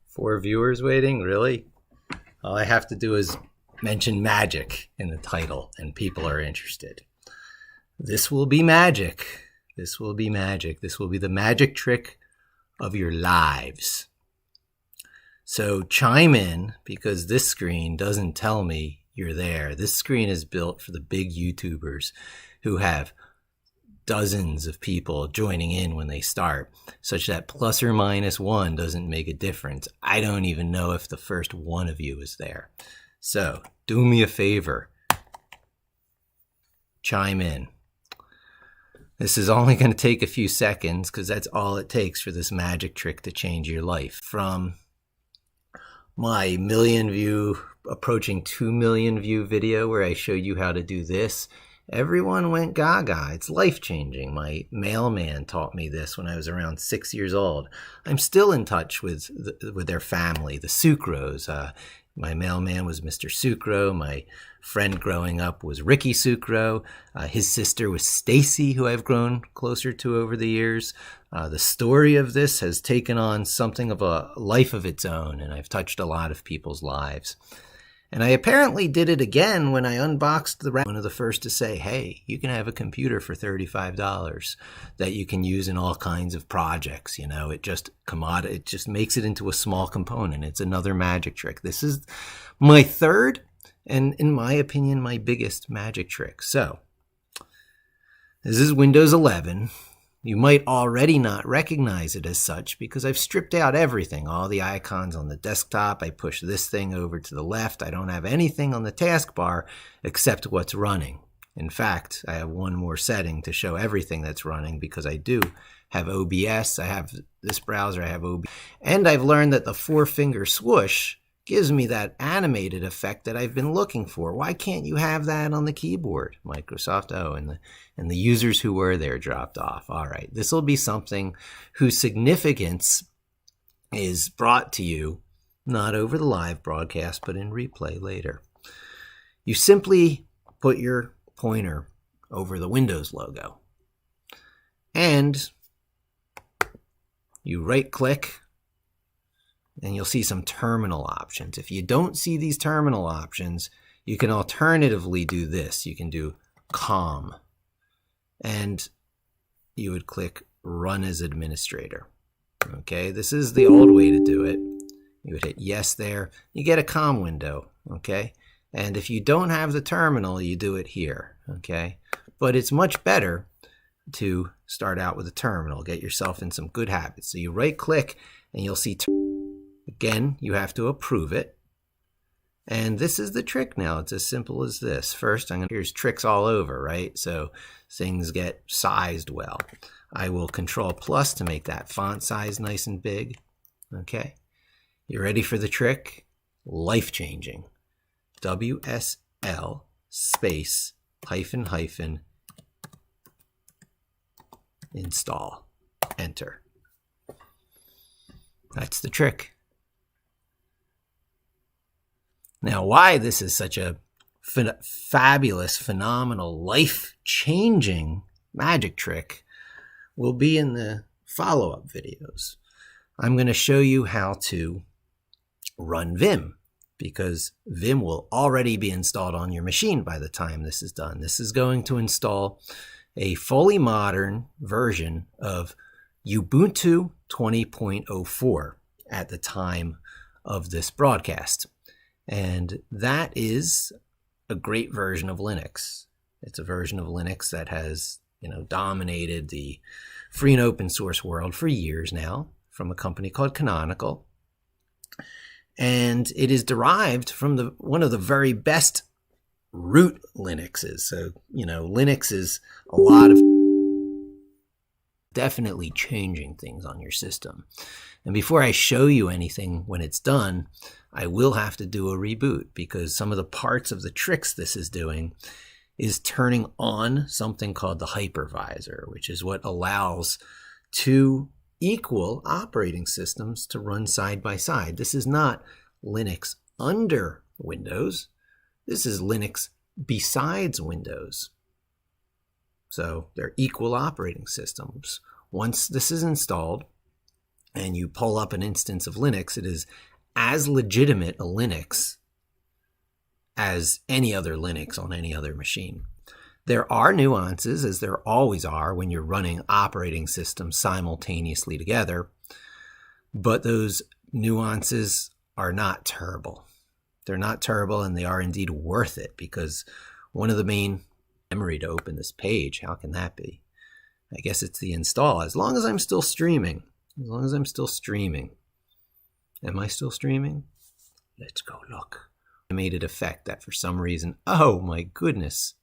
4 viewers waiting? Really? All I have to do is mention magic in the title and people are interested. This will be magic. This will be magic. This will be the magic trick of your lives. So chime in, because this screen doesn't tell me you're there. This screen is built for the big YouTubers who have dozens of people joining in when they start, such that plus or minus one doesn't make a difference. I don't even know if the first one of you is there. So do me a favor. Chime in. This is only going to take a few seconds because that's all it takes for this magic trick to change your life. From my million view, approaching 2 million view video where I showed you how to do this, everyone went gaga. It's life-changing. My mailman taught me this when I was around 6 years old. I'm still in touch with their family, the Sucros. My mailman was Mr. Sucro. My friend growing up was Ricky Sucro. His sister was Stacy, who I've grown closer to over the years. The story of this has taken on something of a life of its own, and I've touched a lot of people's lives. And I apparently did it again when I unboxed one of the first to say, hey, you can have a computer for $35 that you can use in all kinds of projects. You know, it just makes it into a small component. It's another magic trick. This is my third, and in my opinion, my biggest magic trick. So this is Windows 11. You might already not recognize it as such because I've stripped out everything, all the icons on the desktop. I push this thing over to the left. I don't have anything on the taskbar except what's running. In fact, I have one more setting to show everything that's running because I do have OBS. I have this browser, I have OBS. And I've learned that the 4-finger swoosh gives me that animated effect that I've been looking for. Why can't you have that on the keyboard? Microsoft, and the users who were there dropped off. All right, this will be something whose significance is brought to you, not over the live broadcast, but in replay later. You simply put your pointer over the Windows logo, and you right-click, and you'll see some terminal options. If you don't see these terminal options, you can alternatively do this. You can do COM, and you would click Run as Administrator. Okay, this is the old way to do it. You would hit yes there. You get a COM window, okay? And if you don't have the terminal, you do it here, okay? But it's much better to start out with a terminal. Get yourself in some good habits. So you right-click, and you'll see again, you have to approve it. And this is the trick now. It's as simple as this. First, here's tricks all over, right? So things get sized well. I will Control plus to make that font size nice and big. Okay. You ready for the trick? Life-changing. WSL space hyphen install. Enter. That's the trick. Now, why this is such a fabulous, phenomenal, life-changing magic trick will be in the follow-up videos. I'm going to show you how to run Vim, because Vim will already be installed on your machine by the time this is done. This is going to install a fully modern version of Ubuntu 20.04 at the time of this broadcast. And that is a great version of Linux. It's a version of Linux that has, dominated the free and open source world for years now, from a company called Canonical. And it is derived from one of the very best root Linuxes. So, Linux is a lot of definitely changing things on your system. And before I show you anything when it's done, I will have to do a reboot, because some of the parts of the tricks this is doing is turning on something called the hypervisor, which is what allows 2 equal operating systems to run side by side. This is not Linux under Windows. This is Linux besides Windows. So they're equal operating systems. Once this is installed, and you pull up an instance of Linux, it is as legitimate a Linux as any other Linux on any other machine. There are nuances, as there always are when you're running operating systems simultaneously together, but those nuances are not terrible. They're not terrible, and they are indeed worth it, because one of the main memory to open this page, how can that be? I guess it's the install. As long as I'm still streaming. As long as I'm still streaming. Am I still streaming? Let's go look. I made it effect that for some reason. Oh my goodness.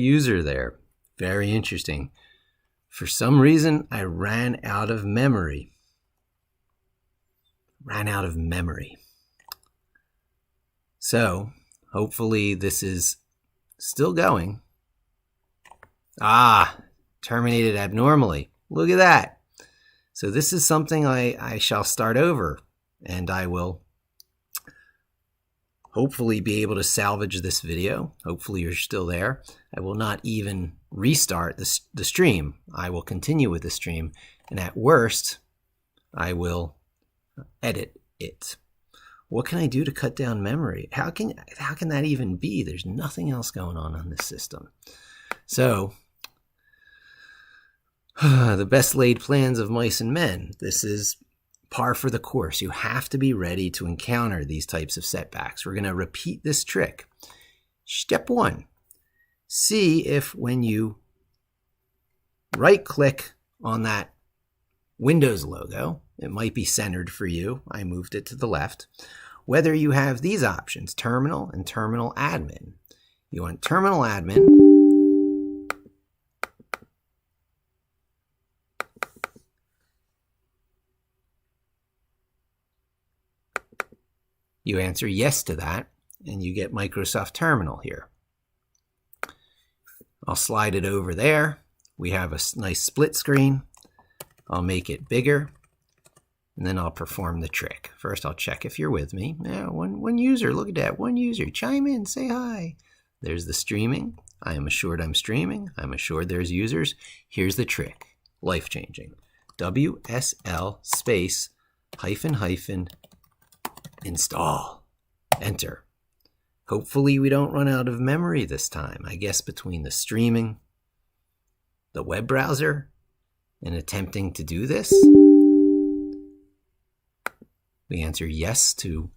User there. Very interesting. For some reason, I ran out of memory. So, hopefully this is still going. Terminated abnormally. Look at that. So this is something I shall start over, and I will hopefully be able to salvage this video. Hopefully you're still there. I will not even restart the stream. I will continue with the stream, and at worst, I will edit it. What can I do to cut down memory? How can that even be? There's nothing else going on this system. So, the best laid plans of mice and men. This is par for the course. You have to be ready to encounter these types of setbacks. We're going to repeat this trick. Step 1. See if when you right-click on that Windows logo, it might be centered for you. I moved it to the left. Whether you have these options, Terminal and Terminal Admin. You want Terminal Admin. You answer yes to that, and you get Microsoft Terminal here. I'll slide it over there. We have a nice split screen. I'll make it bigger, and then I'll perform the trick. First, I'll check if you're with me. Yeah, one user, look at that, one user. Chime in, say hi. There's the streaming. I am assured I'm streaming. I'm assured there's users. Here's the trick, life-changing. WSL space hyphen install. Enter. Hopefully we don't run out of memory this time. I guess between the streaming, the web browser, and attempting to do this, we answer yes to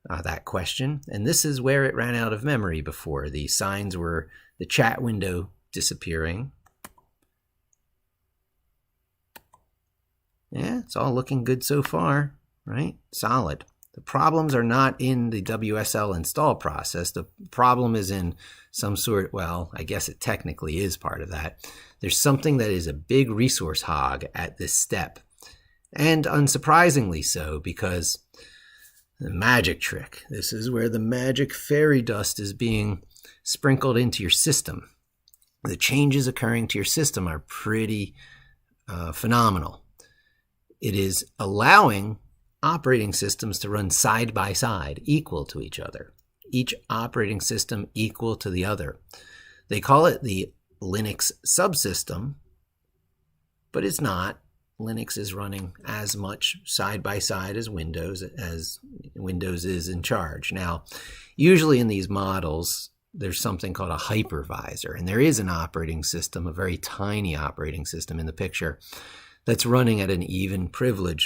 that question. And this is where it ran out of memory before. The signs were the chat window disappearing. Yeah, it's all looking good so far, right? Solid. The problems are not in the WSL install process. The problem is in some sort, well, I guess it technically is part of that. There's something that is a big resource hog at this step. And unsurprisingly so, because the magic trick, this is where the magic fairy dust is being sprinkled into your system. The changes occurring to your system are pretty phenomenal. It is allowing operating systems to run side by side, equal to each other. Each operating system equal to the other. They call it the Linux subsystem, but it's not. Linux is running as much side by side as Windows is in charge. Now, usually in these models, there's something called a hypervisor, and there is an operating system, a very tiny operating system in the picture, that's running at an even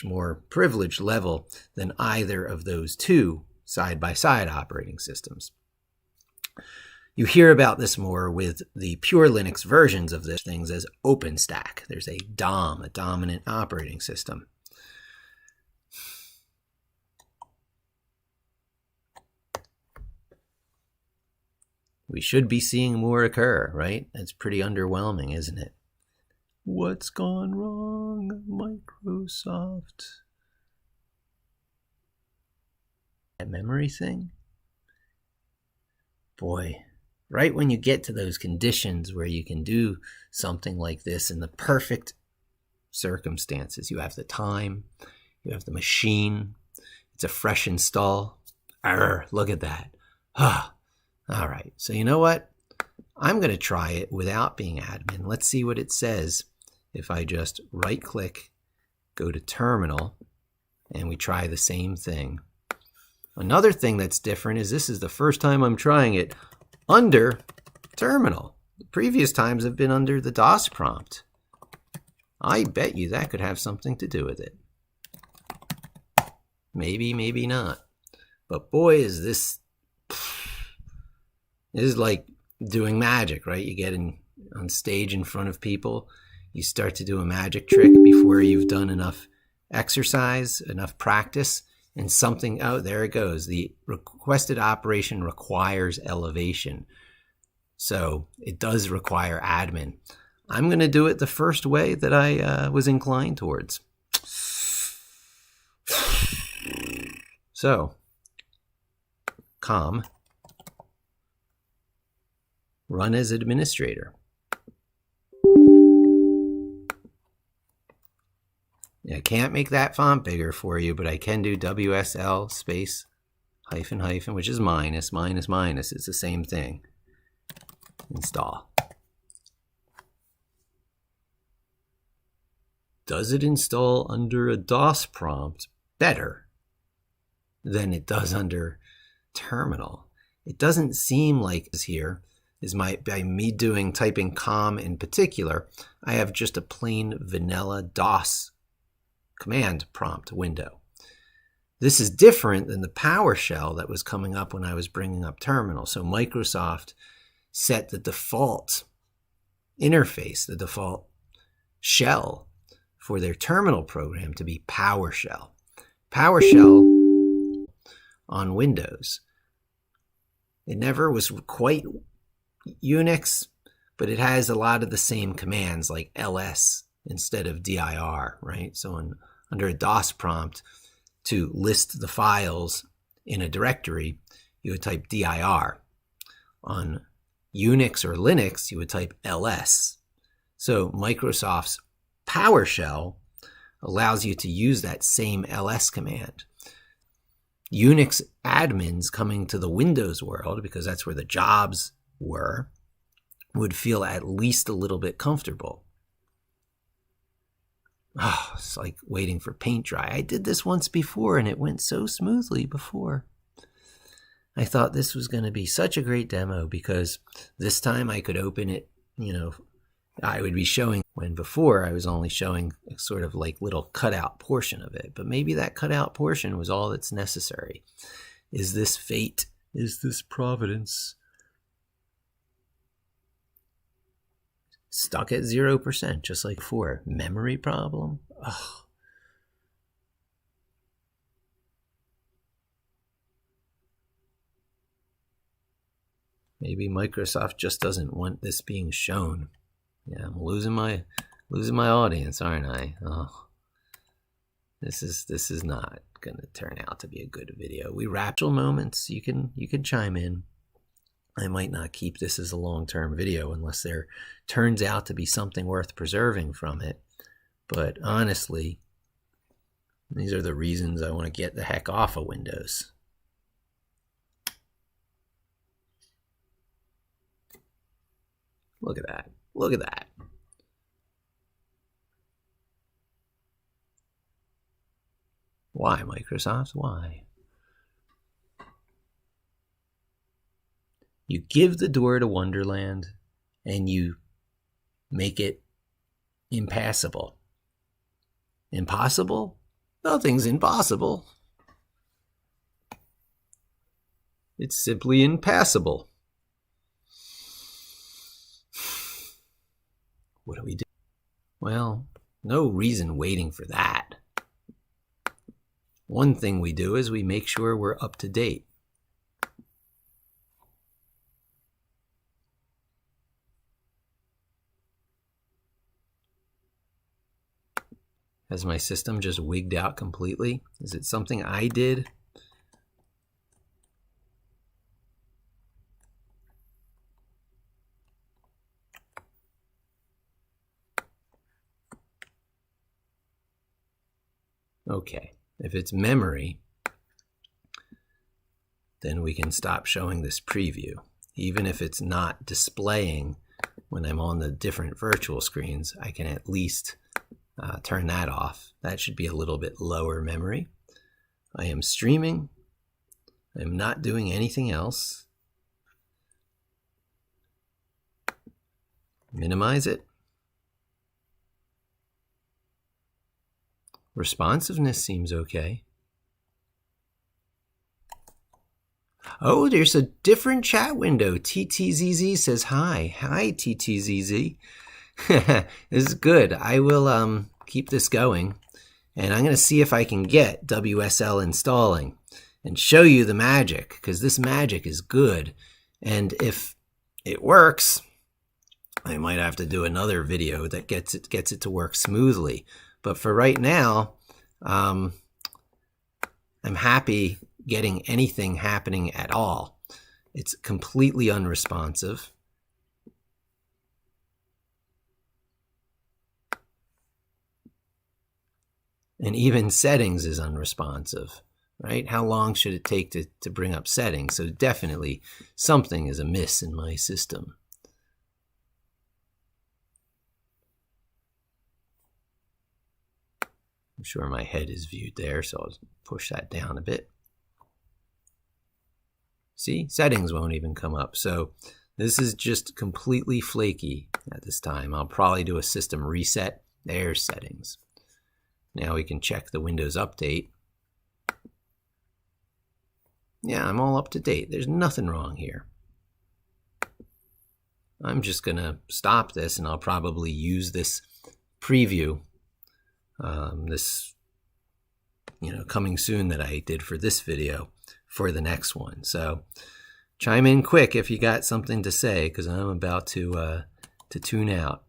more privileged level than either of those two side-by-side operating systems. You hear about this more with the pure Linux versions of these things as OpenStack. There's a DOM, a dominant operating system. We should be seeing more occur, right? It's pretty underwhelming, isn't it? What's gone wrong, Microsoft? That memory thing? Boy, right when you get to those conditions where you can do something like this in the perfect circumstances, you have the time, you have the machine, it's a fresh install. Look at that. All right, so you know what? I'm going to try it without being admin. Let's see what it says if I just right click, go to terminal, and we try the same thing. Another thing that's different is this is the first time I'm trying it under terminal. The previous times have been under the DOS prompt. I bet you that could have something to do with it. Maybe, maybe not. But boy, is this is like doing magic, right? You get on stage in front of people, you start to do a magic trick before you've done enough exercise, enough practice, and something, oh, there it goes. The requested operation requires elevation. So it does require admin. I'm going to do it the first way that I was inclined towards. So, run as administrator. I can't make that font bigger for you, but I can do WSL space hyphen hyphen, which is minus, minus, minus. It's the same thing. Install. Does it install under a DOS prompt better than it does under terminal? It doesn't seem like this here is by me typing com in particular, I have just a plain vanilla DOS command prompt window. This is different than the PowerShell that was coming up when I was bringing up terminal. So Microsoft set the default interface, the default shell for their terminal program to be PowerShell. PowerShell on Windows. It never was quite Unix, but it has a lot of the same commands like ls instead of dir, right? So under a DOS prompt to list the files in a directory, you would type dir. On Unix or Linux, you would type ls. So Microsoft's PowerShell allows you to use that same ls command. Unix admins coming to the Windows world, because that's where the jobs were, would feel at least a little bit comfortable. Oh, it's like waiting for paint dry. I did this once before and it went so smoothly before. I thought this was going to be such a great demo because this time I could open it, I would be showing, when before I was only showing a sort of like little cutout portion of it. But maybe that cutout portion was all that's necessary. Is this fate? Is this providence? Stuck at 0%, just like before. Memory problem? Ugh. Maybe Microsoft just doesn't want this being shown. Yeah, I'm losing my audience, aren't I? Oh, this is not gonna turn out to be a good video. We raptural moments. You can chime in. I might not keep this as a long-term video unless there turns out to be something worth preserving from it. But honestly, these are the reasons I want to get the heck off of Windows. Look at that. Look at that. Why, Microsoft? Why? You give the door to Wonderland and you make it impassable. Impossible? Nothing's impossible. It's simply impassable. What do we do? Well, no reason waiting for that. One thing we do is we make sure we're up to date. Has my system just wigged out completely? Is it something I did? Okay, if it's memory, then we can stop showing this preview. Even if it's not displaying when I'm on the different virtual screens, I can at least turn that off. That should be a little bit lower memory. I am streaming. I'm not doing anything else. Minimize it. Responsiveness seems okay. Oh, there's a different chat window. TTZZ says hi. Hi, TTZZ. This is good. I will keep this going, and I'm going to see if I can get WSL installing and show you the magic, because this magic is good. And if it works, I might have to do another video that gets it to work smoothly. But for right now, I'm happy getting anything happening at all. It's completely unresponsive. And even settings is unresponsive, right? How long should it take to bring up settings? So definitely something is amiss in my system. I'm sure my head is viewed there, so I'll push that down a bit. See, settings won't even come up. So this is just completely flaky at this time. I'll probably do a system reset. There's settings. Now we can check the Windows Update. Yeah, I'm all up to date. There's nothing wrong here. I'm just going to stop this, and I'll probably use this preview, this coming soon that I did for this video, for the next one. So chime in quick if you got something to say, because I'm about to tune out.